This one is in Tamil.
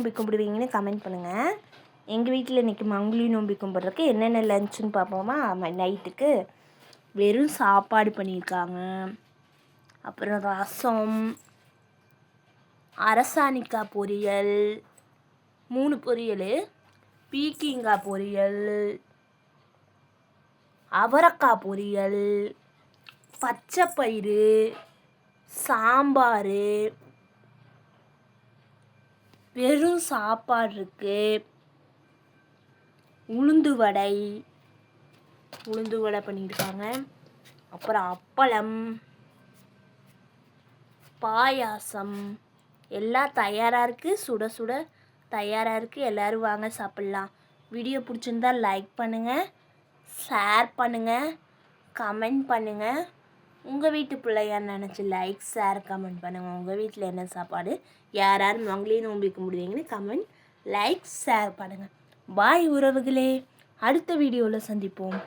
நோம்பி கும்பிடுவீங்கன்னு கமெண்ட் பண்ணுங்கள். எங்கள் வீட்டில் இன்றைக்கி மங்குளி நோம்பி கும்பிட்றதுக்கு என்னென்ன லஞ்சுன்னு பார்ப்போமா? நைட்டுக்கு வெறும் சாப்பாடு பண்ணியிருக்காங்க. அப்புறம் ரசம், அரசாணிக்காய் பொரியல், 3 பொரியல், பீக்கிங்காய் பொரியல், அவரைக்காய் பொரியல், பச்சைப்பயிறு, சாம்பார், வெறும் சாப்பாடு இருக்குது. உளுந்து வடை பண்ணியிருக்காங்க. அப்புறம் அப்பளம், பாயாசம் எல்லாம் தயாராக இருக்குது. சுட சுட தயாராக இருக்குது. எல்லோரும் வாங்க சாப்பிட்லாம். வீடியோ பிடிச்சிருந்தா லைக் பண்ணுங்கள், ஷேர் பண்ணுங்கள், கமெண்ட் பண்ணுங்கள். உங்கள் வீட்டு பிள்ளையான்னு நினச்சி லைக், ஷேர், கமெண்ட் பண்ணுங்கள். உங்கள் வீட்டில் என்ன சாப்பாடு, யார் யார் மங்களி நோம்பி கும்பிடுவீங்கன்னு கமெண்ட், லைக், ஷேர் பண்ணுங்கள். பாய் உறவுகளே, அடுத்த வீடியோவில் சந்திப்போம்.